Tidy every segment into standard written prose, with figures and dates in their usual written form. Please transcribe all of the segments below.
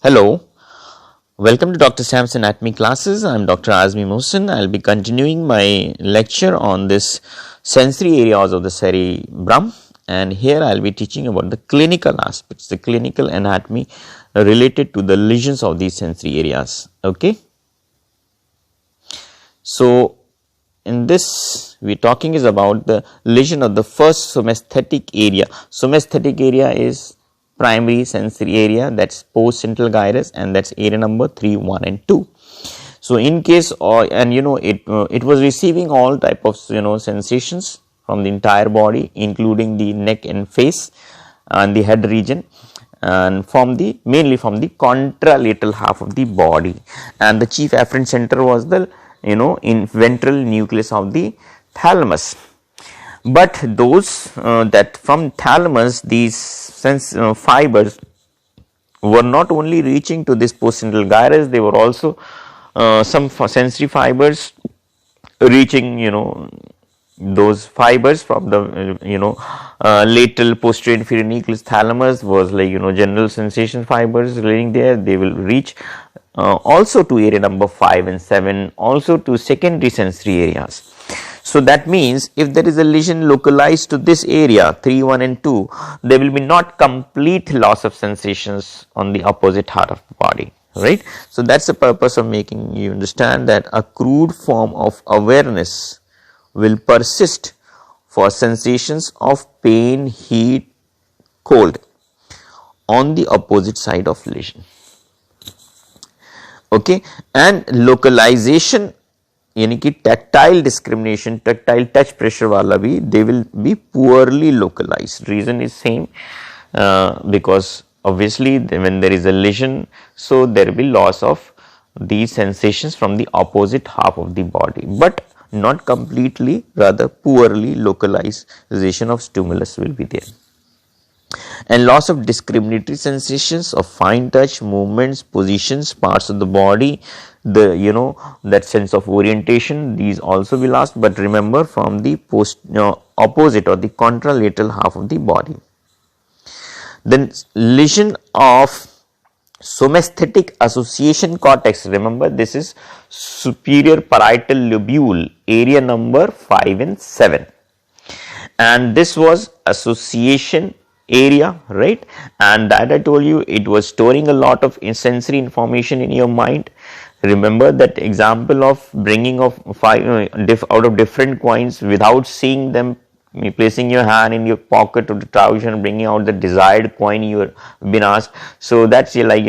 Hello, welcome to Dr. Sam's Anatomy classes. I'm Dr. Azmi Mohsin. I'll be continuing my lecture on this sensory areas of the cerebrum, and here I'll be teaching about the clinical aspects, the clinical anatomy related to the lesions of these sensory areas. Okay. So, in this we're talking is about the lesion of the first somesthetic area. Somesthetic area is primary sensory area, that's post central gyrus, and that's area number 3, 1 and 2. So in case it was receiving all type of sensations from the entire body, including the neck and face and the head region, and mainly from the contralateral half of the body, and the chief afferent center was the in ventral nucleus of the thalamus. But those that from thalamus, these fibers were not only reaching to this postcentral gyrus, they were also some sensory fibers reaching those fibers from the lateral posterior inferior nucleus thalamus was like general sensation fibers leading there. They will reach also to area number 5 and 7, also to secondary sensory areas. So that means if there is a lesion localized to this area 3, 1 and 2, there will be not complete loss of sensations on the opposite half of the body, right. So that's the purpose of making you understand that a crude form of awareness will persist for sensations of pain, heat, cold on the opposite side of lesion. Okay, and localization यानी कि tactile discrimination, tactile touch pressure वाला भी, they will be poorly localized. Reason is same because obviously when there is a lesion, so there will be loss of these sensations from the opposite half of the body, but not completely, rather poorly localization of stimulus will be there. And loss of discriminatory sensations of fine touch, movements, positions, parts of the body, the that sense of orientation, these also will lost, but remember from the opposite or the contralateral half of the body. Then lesion of somesthetic association cortex, remember this is superior parietal lobule, area number 5 and 7, and this was association area, right, and that I told you it was storing a lot of sensory information in your mind. Remember that example of bringing of out of different coins without seeing them, placing your hand in your pocket of the trouser and bringing out the desired coin you have been asked. So that's like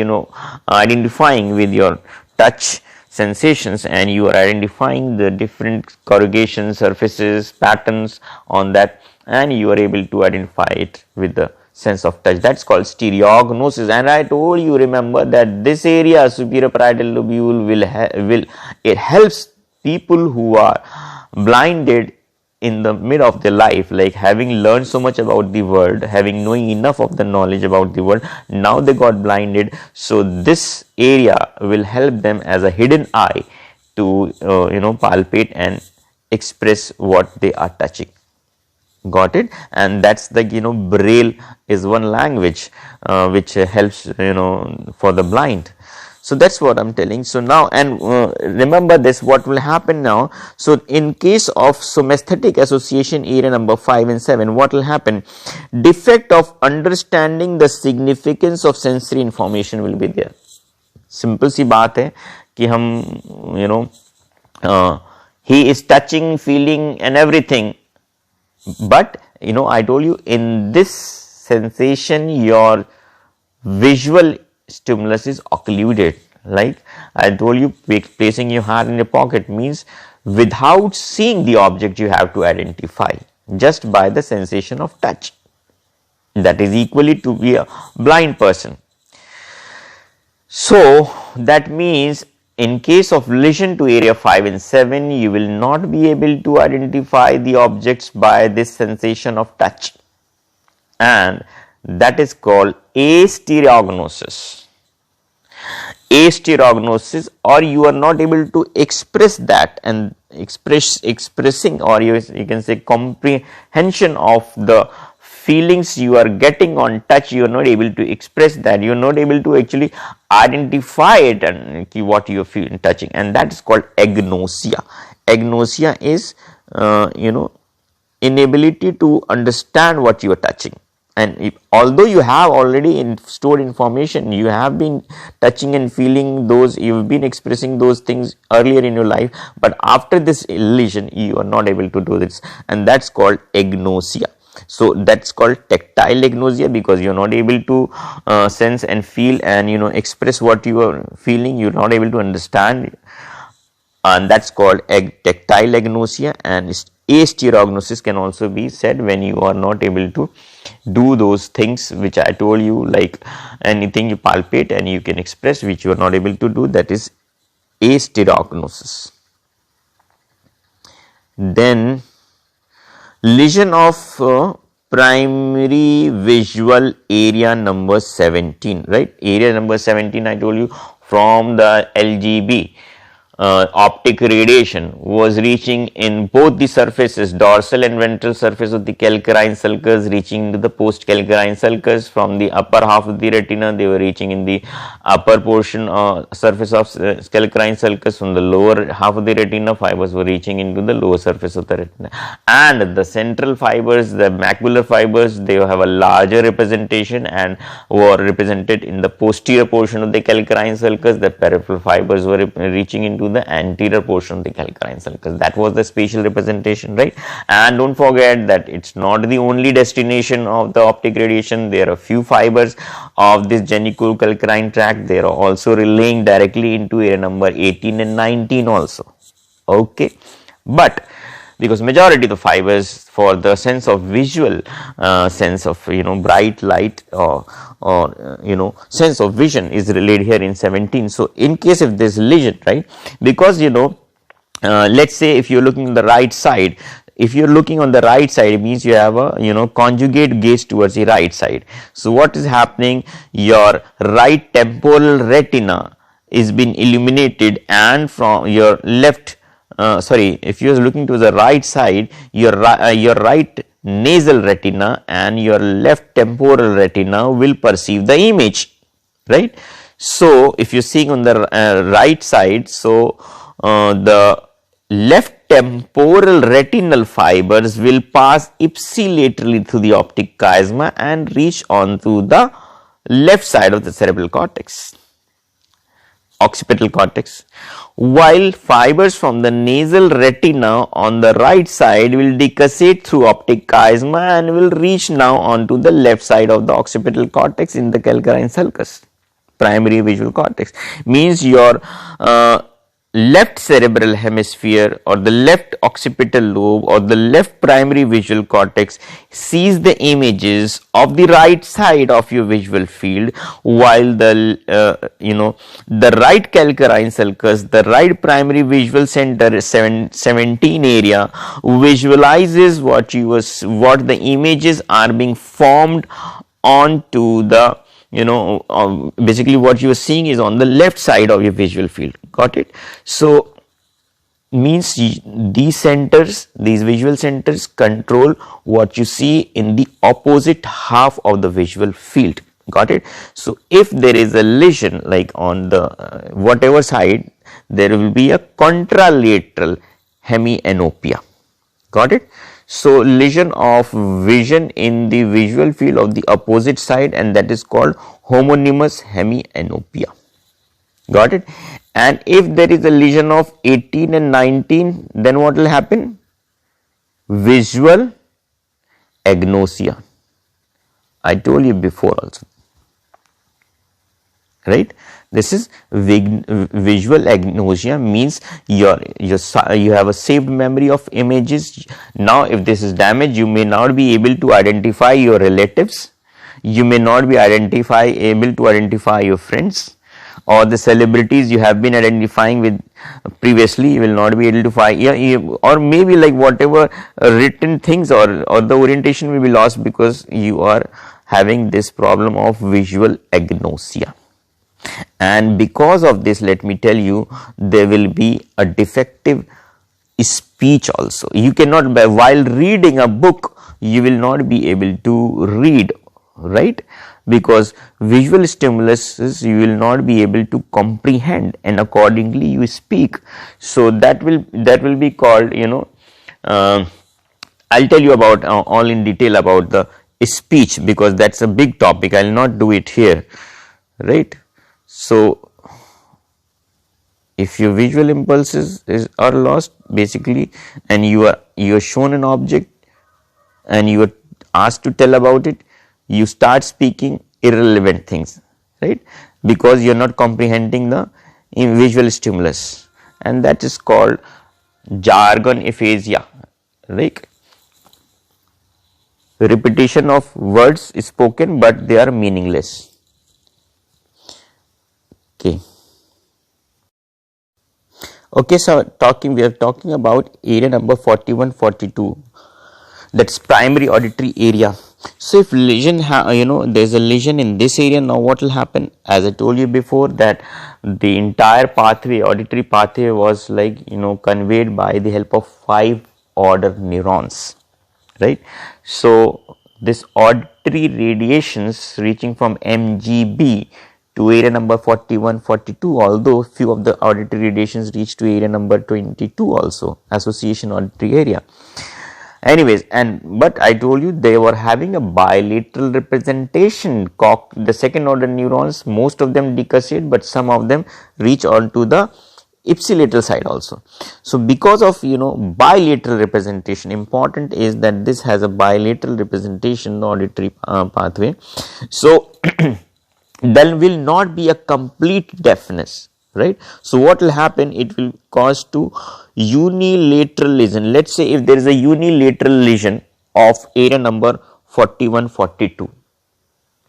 identifying with your touch sensations, and you are identifying the different corrugation surfaces, patterns on that, and you are able to identify it with the sense of touch. That's called stereognosis. And I told you, remember that this area superior parietal lobule it helps people who are blinded in the mid of their life, like having learned so much about the world, having knowing enough of the knowledge about the world, now they got blinded. So this area will help them as a hidden eye to palpate and express what they are touching. Got it? And that's the Braille is one language which helps for the blind. So that's what I'm telling. So now, and remember this, what will happen now. So in case of somesthetic association area number 5 and 7, what will happen? Defect of understanding the significance of sensory information will be there. Simple सी बात है कि हम he is touching, feeling and everything. But I told you in this sensation your visual stimulus is occluded. Like I told you, placing your hand in your pocket means without seeing the object you have to identify just by the sensation of touch. That is equally to be a blind person. So that means in case of lesion to area 5 and 7, you will not be able to identify the objects by this sensation of touch, and that is called astereognosis. Astereognosis, or you are not able to express that, and expressing, or you can say comprehension of the feelings you are getting on touch, you are not able to express that, you are not able to actually identify it and what you are feeling touching, and that is called agnosia. Agnosia is inability to understand what you are touching. And although you have already stored information, you have been touching and feeling those, you've been expressing those things earlier in your life, but after this illusion you are not able to do this, and that's called agnosia. So that's called tactile agnosia, because you're not able to sense and feel and express what you are feeling, you're not able to understand, and that's called tactile agnosia. And astereognosis can also be said when you are not able to do those things which I told you, like anything you palpate and you can express which you are not able to do, that is astereognosis. Then lesion of primary visual area number 17, right? Area number 17, I told you, from the LGB. Optic radiation was reaching in both the surfaces, dorsal and ventral surface of the calcarine sulcus, reaching to the post calcarine sulcus. From the upper half of the retina, they were reaching in the upper portion surface of calcarine sulcus. From the lower half of the retina, fibers were reaching into the lower surface of the retina. And the central fibers, the macular fibers, they have a larger representation and were represented in the posterior portion of the calcarine sulcus. The peripheral fibers were reaching into the anterior portion of the calcarine sulcus. That was the spatial representation, right? And don't forget that it's not the only destination of the optic radiation. There are few fibers of this geniculocalcarine tract. They are also relaying directly into area number 18 and 19 also. Okay, but because majority of the fibers for the sense of visual sense of bright light or sense of vision is relayed here in 17. So in case if this lesion, right, because let's say if you're looking on the right side, if you're looking on the right side, it means you have a conjugate gaze towards the right side. So what is happening, your right temporal retina is being illuminated, and from your left if you are looking to the right side, your right nasal retina and your left temporal retina will perceive the image, right? So if you're seeing on the right side, so the left temporal retinal fibers will pass ipsilaterally through the optic chiasma and reach on to the left side of the cerebral cortex, occipital cortex, while fibers from the nasal retina on the right side will decussate through optic chiasma and will reach now onto the left side of the occipital cortex in the calcarine sulcus, primary visual cortex. Means your left cerebral hemisphere or the left occipital lobe or the left primary visual cortex sees the images of the right side of your visual field, while the the right calcarine sulcus, the right primary visual center 17 area visualizes what the images are being formed onto the basically what you are seeing is on the left side of your visual field. Got it? So means these centers, these visual centers control what you see in the opposite half of the visual field. Got it? So if there is a lesion like on the whatever side, there will be a contralateral hemianopia. Got it? So lesion of vision in the visual field of the opposite side, and that is called homonymous hemianopia. Got it? And if there is a lesion of 18 and 19, then what will happen? Visual agnosia. I told you before also, right? This is visual agnosia, means you have a saved memory of images. Now if this is damaged, you may not be able to identify your relatives, you may not be able to identify your friends or the celebrities you have been identifying with previously. You will not be able to find, or maybe like whatever written things or the orientation will be lost because you are having this problem of visual agnosia. And because of this, let me tell you, there will be a defective speech also. You cannot, while reading a book, you will not be able to read, right? Because visual stimulus you will not be able to comprehend, and accordingly you speak. So that will be called, I'll tell you about all in detail about the speech, because that's a big topic. I'll not do it here, right? So if your visual impulses are lost basically, and you are shown an object and you are asked to tell about it, you start speaking irrelevant things, right? Because you are not comprehending the visual stimulus, and that is called jargon aphasia, right? Repetition of words spoken but they are meaningless. Okay, so we are talking about area number 41, 42. That's primary auditory area. So if lesion, there's a lesion in this area, now what will happen? As I told you before, that the entire pathway, auditory pathway, was conveyed by the help of 5 order neurons, right? So this auditory radiations reaching from MGB to area number 41, 42, although few of the auditory radiations reach to area number 22 also, association auditory area. Anyways, but I told you they were having a bilateral representation. The second order neurons, most of them decussate, but some of them reach on to the ipsilateral side also. So because of bilateral representation, important is that this has a bilateral representation, the auditory pathway. So there will not be a complete deafness, right? So what will happen, it will cause to unilateral lesion. Let's say if there is a unilateral lesion of area number 41, 42,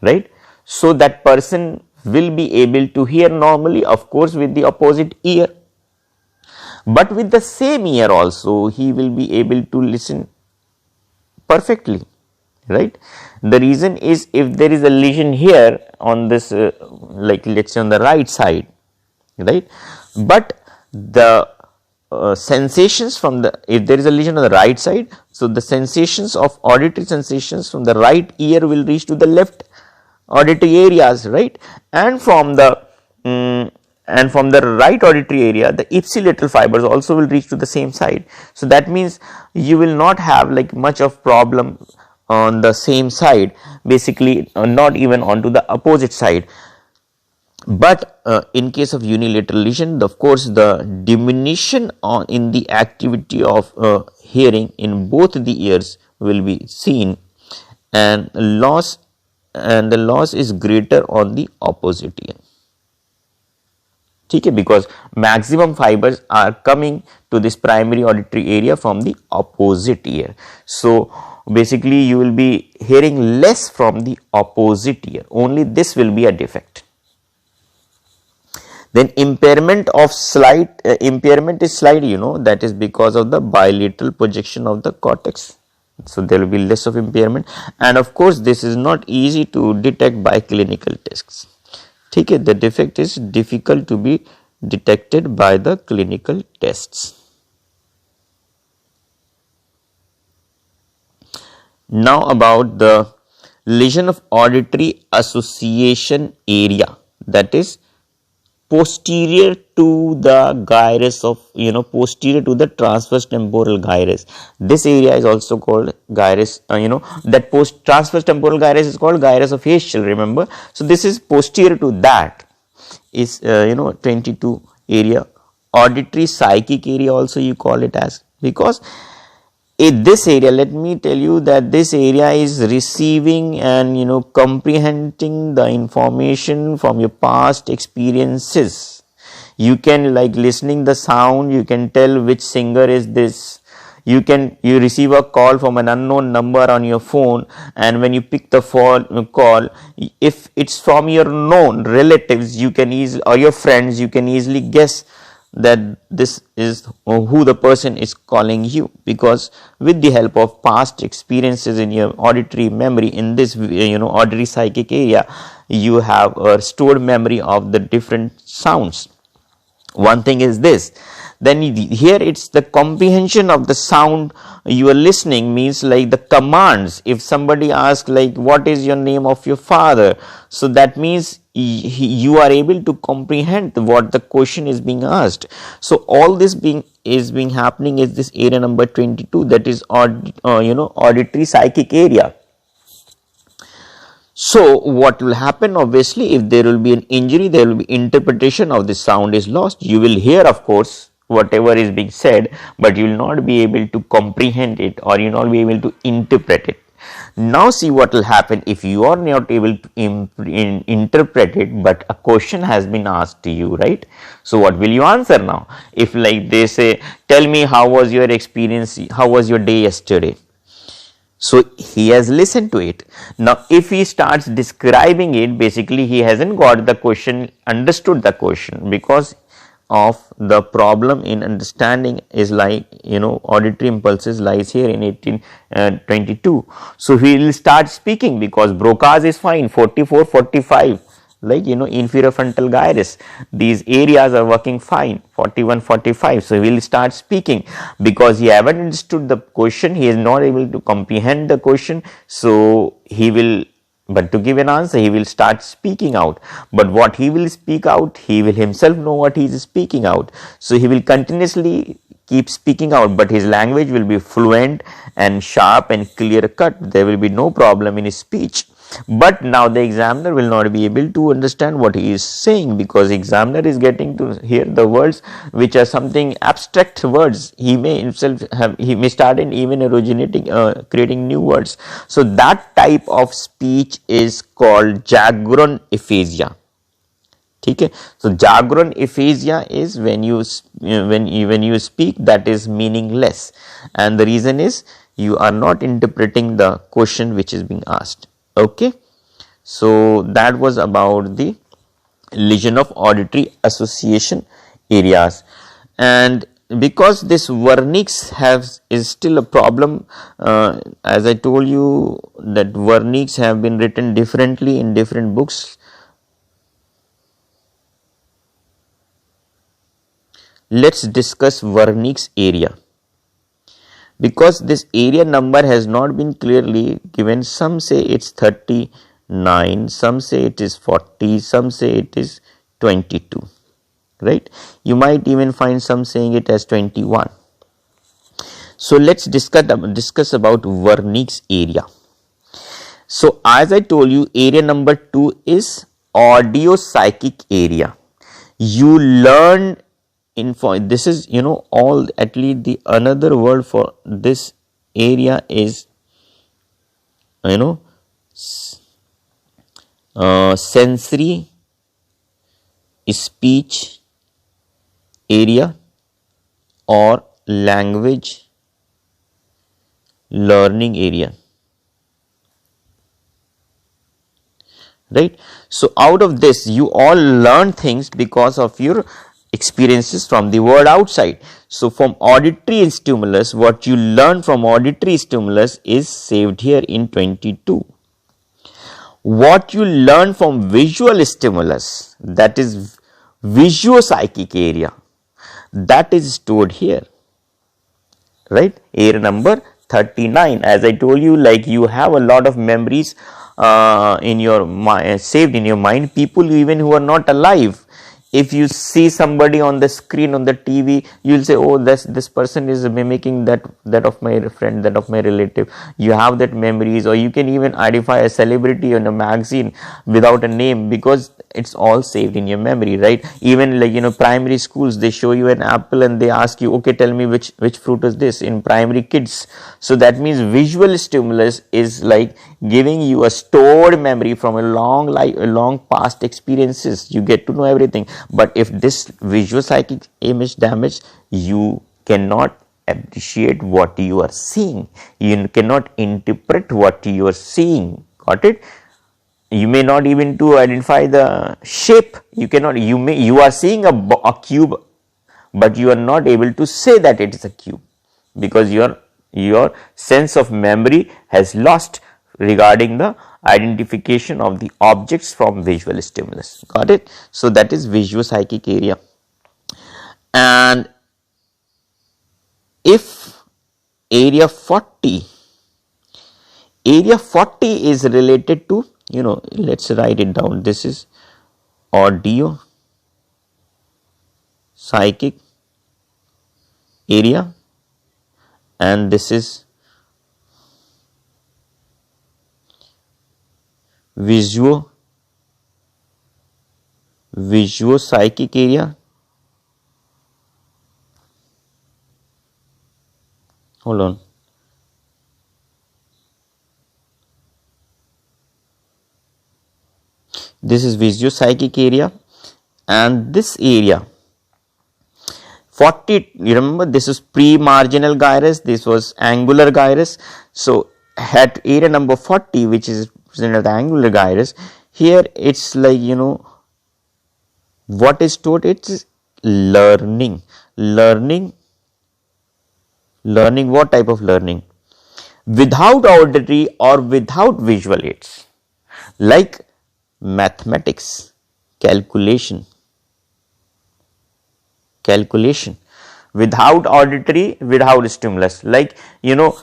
right? So that person will be able to hear normally, of course with the opposite ear, but with the same ear also he will be able to listen perfectly, right? The reason is, if there is a lesion here on this let's say on the right side, right, but the sensations from if there is a lesion on the right side, so the sensations of auditory sensations from the right ear will reach to the left auditory areas, right? And from the right auditory area, the ipsilateral fibers also will reach to the same side. So that means you will not have much of problem on the same side, basically not even onto the opposite side. But in case of unilateral lesion, of course the diminution in the activity of hearing in both the ears will be seen, and the loss is greater on the opposite ear. Okay, because maximum fibers are coming to this primary auditory area from the opposite ear. So basically you will be hearing less from the opposite ear, only this will be a defect. Then impairment is slight, that is because of the bilateral projection of the cortex. So there will be less of impairment, and of course this is not easy to detect by clinical tests. Okay, the defect is difficult to be detected by the clinical tests. Now about the lesion of auditory association area, that is posterior to the gyrus of, posterior to the transverse temporal gyrus. This area is also called gyrus, that transverse temporal gyrus is called gyrus of Herschel, remember. So this is posterior to that is, 22 area, auditory psychic area also you call it as, because in this area, let me tell you that this area is receiving and comprehending the information from your past experiences. You can, listening the sound, you can tell which singer is this. You receive a call from an unknown number on your phone, and when you pick the call, if it's from your known relatives, you can easily, or your friends, you can easily guess that this is who the person is calling you, because with the help of past experiences in your auditory memory, in this auditory psychic area, you have a stored memory of the different sounds. One thing is this, Then here it's the comprehension of the sound you are listening, means like the commands. If somebody asks like what is your name of your father, so that means you are able to comprehend what the question is being asked. So all this is being happening is this area number 22, that is auditory psychic area. So what will happen, obviously, if there will be an injury, there will be interpretation of the sound is lost. You will hear, of course, whatever is being said, but you will not be able to comprehend it, or you will not be able to interpret it. Now see what will happen if you are not able to interpret it, but a question has been asked to you, right? So what will you answer now? If like they say, tell me how was your experience, how was your day yesterday? So he has listened to it. Now if he starts describing it, basically he hasn't got the question, understood the question, because of the problem in understanding is like, auditory impulses lies here in 1822. So he will start speaking because Broca's is fine, 44, 45. Like inferior frontal gyrus, these areas are working fine, 41, 45. So he will start speaking because he haven't understood the question, he is not able to comprehend the question. So he will, but to give an answer, he will start speaking out. But what he will speak out, he will himself know what he is speaking out. So he will continuously keep speaking out, but his language will be fluent and sharp and clear cut. There will be no problem in his speech. But now the examiner will not be able to understand what he is saying, because examiner is getting to hear the words which are something abstract words. He may himself have, he may start in even originating, creating new words. So that type of speech is called Jagron aphasia. Okay. So Jagron aphasia is when you speak that is meaningless, and the reason is you are not interpreting the question which is being asked. Okay, so that was about the lesion of auditory association areas. And because this Wernicke's is still a problem, as I told you that Wernicke's have been written differently in different books. Let's discuss Wernicke's area. Because this area number has not been clearly given, some say it's 39, some say it is 40, some say it is 22, right? You might even find some saying it as 21. So let's discuss about Wernicke's area. So as I told you, area number 2 is audio psychic area. You learn this is all, at least the another word for this area is sensory speech area or language learning area, right? So out of this you all learn things because of your experiences from the world outside. So from auditory stimulus, what you learn from auditory stimulus is saved here in 22. What you learn from visual stimulus, that is visuopsychic area, that is stored here, right? Area number 39. As I told you, like you have a lot of memories in your mind, saved in your mind. People even who are not alive, if you see somebody on the screen on the TV, you will say, oh, this person is mimicking that of my friend, that of my relative. You have that memories, or you can even identify a celebrity in a magazine without a name, because it's all saved in your memory, right? Even like primary schools, they show you an apple and they ask you, okay, tell me which fruit is this, in primary kids. So that means visual stimulus is like giving you a stored memory from a long past experiences. You get to know everything. But if this visual psychic image damage, you cannot appreciate what you are seeing. You cannot interpret what you are seeing. Got it? You may not even to identify the shape. You cannot. You are seeing a cube, but you are not able to say that it is a cube, because your sense of memory has lost regarding the identification of the objects from visual stimulus. Got it? So that is visuopsychic area. And if area 40 is related to, let's write it down. This is audio psychic area, and this is visual psychic area. Hold on. This is visual psychic area, and this area 40, you remember, this is pre-marginal gyrus, this was angular gyrus. So at area number 40, which is represented the angular gyrus, here it's like, what is stored? It's learning. What type of learning? Without auditory or without visual aids, like mathematics, calculation, without auditory, without stimulus. Like,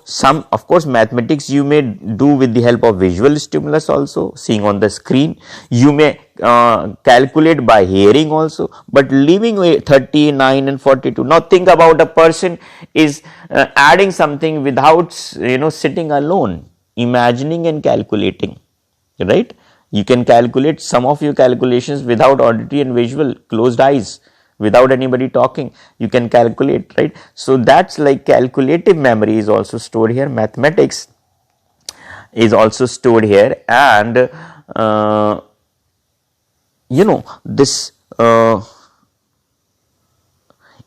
some, of course, mathematics you may do with the help of visual stimulus also, seeing on the screen. You may calculate by hearing also, but leaving 39 and 42. Now think about a person is adding something without, sitting alone, imagining and calculating, right? You can calculate some of your calculations without auditory and visual, closed eyes, without anybody talking, you can calculate, right? So that's like calculative memory is also stored here, mathematics is also stored here, and this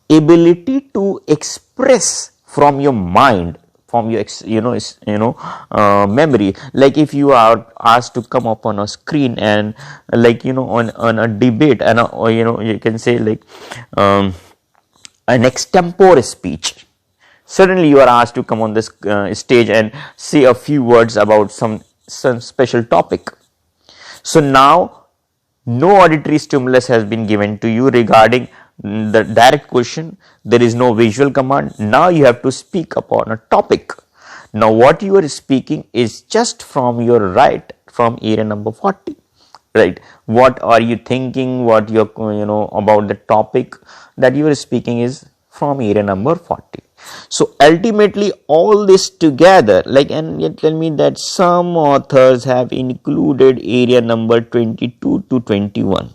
ability to express from your mind, from your memory. Like if you are asked to come up on a screen and like on a debate, and you can say like an extempore speech. Suddenly you are asked to come on this stage and say a few words about some special topic. So now no auditory stimulus has been given to you regarding the direct question. There is no visual command. Now you have to speak upon a topic. Now what you are speaking is just from your right, from area number 40, right? What are you thinking, what you're about the topic that you are speaking is from area number 40. So ultimately all this together, like, and yet tell me that some authors have included area number 22 to 21.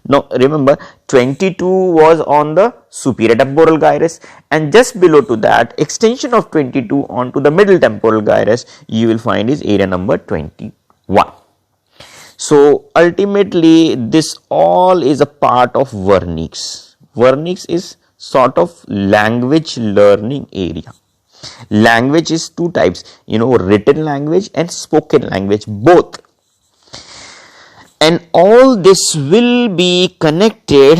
Now remember, 22 was on the superior temporal gyrus, and just below to that, extension of 22 onto the middle temporal gyrus, you will find is area number 21. So ultimately this all is a part of vernix. Vernix is sort of language learning area. Language is two types, written language and spoken language, both. And all this will be connected,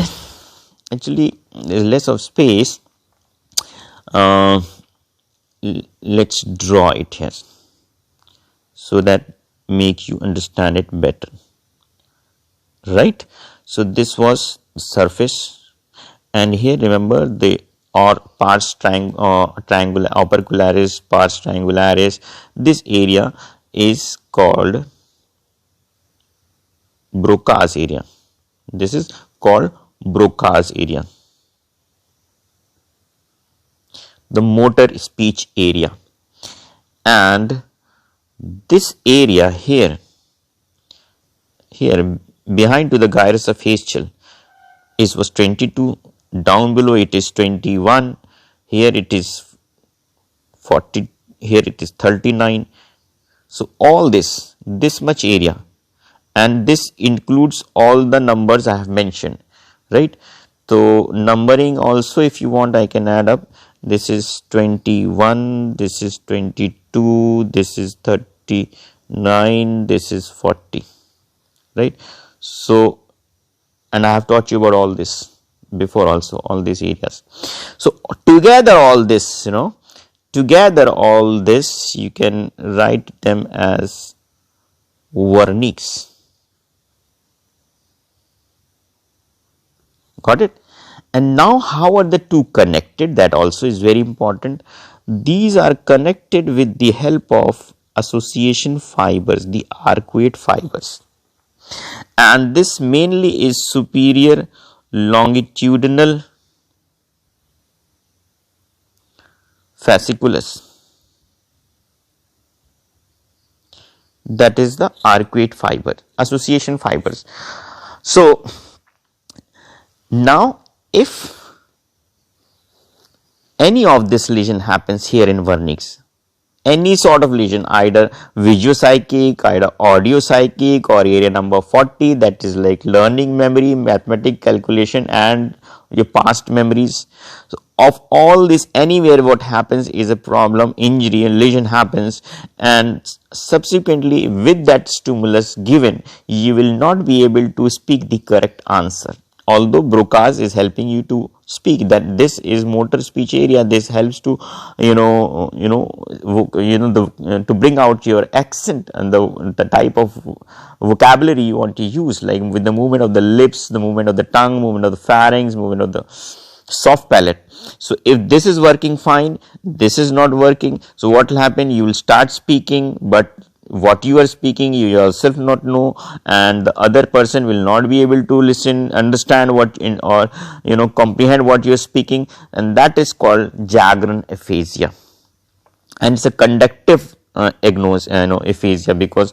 actually there is less of space, let's draw it here so that make you understand it better, right? So this was surface, and here remember the pars triangular opercularis, pars triangularis. This area is called Broca's area. This is called Broca's area. The motor speech area, and this area here behind to the gyrus of Haschel was 22. Down below it is 21. Here it is 40. Here it is 39. So all this much area, and this includes all the numbers I have mentioned, right? So numbering also, if you want, I can add up. This is 21, this is 22, this is 39, this is 40, right? So, and I have taught you about all this before also, all these areas. So together all this, together all this, you can write them as vernix. Got it? And now how are the two connected? That also is very important. These are connected with the help of association fibers, the arcuate fibers. And this mainly is superior longitudinal fasciculus. That is the arcuate fiber, association fibers. So now if any of this lesion happens here in vernix, any sort of lesion, either visuopsychic, either audiopsychic, or area number 40, that is like learning memory, mathematic calculation, and your past memories. So of all this, anywhere what happens is a problem, injury and lesion happens, and subsequently with that stimulus given, you will not be able to speak the correct answer. Although Broca's is helping you to speak that this is motor speech area, this helps to to bring out your accent and the type of vocabulary you want to use, like with the movement of the lips, the movement of the tongue, movement of the pharynx, movement of the soft palate. So if this is working fine, this is not working, so what will happen, you will start speaking, but what you are speaking you yourself not know, and the other person will not be able to listen, understand what in, or comprehend what you are speaking, and that is called Jagran aphasia, and it's a conductive aphasia because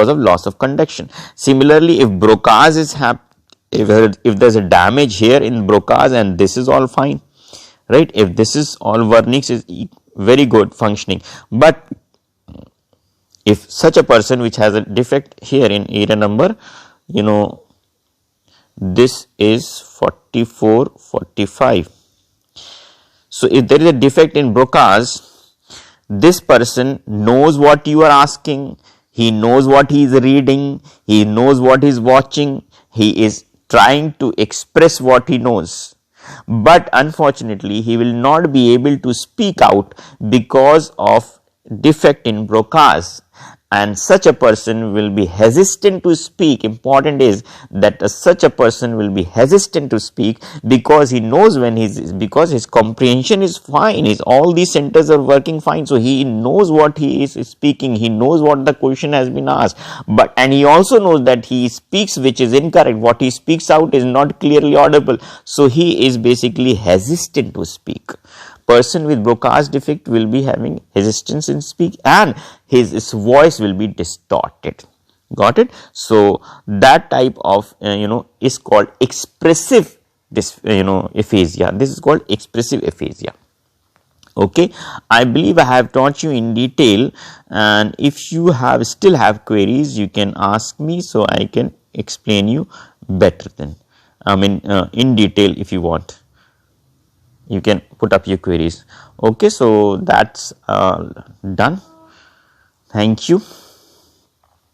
of loss of conduction. Similarly, if Broca's is if there's a damage here in Broca's and this is all fine, right, if this is all vernix is very good functioning, but if such a person which has a defect here in area number, this is 44, 45. So if there is a defect in Broca's, this person knows what you are asking, he knows what he is reading, he knows what he is watching, he is trying to express what he knows. But unfortunately, he will not be able to speak out because of defect in Broca's, and such a person will be hesitant to speak. Important is that such a person will be hesitant to speak because he knows because his comprehension is fine, all these centers are working fine, so he knows what he is speaking, he knows what the question has been asked, and he also knows that he speaks which is incorrect, what he speaks out is not clearly audible, so he is basically hesitant to speak. Person with Broca's defect will be having hesitance in speak, and his voice will be distorted. Got it? So that type of is called expressive aphasia. This is called expressive aphasia. Okay, I believe I have taught you in detail, and if you still have queries, you can ask me so I can explain you better than in detail. If you want, you can put up your queries. Okay, so that's done. Thank you.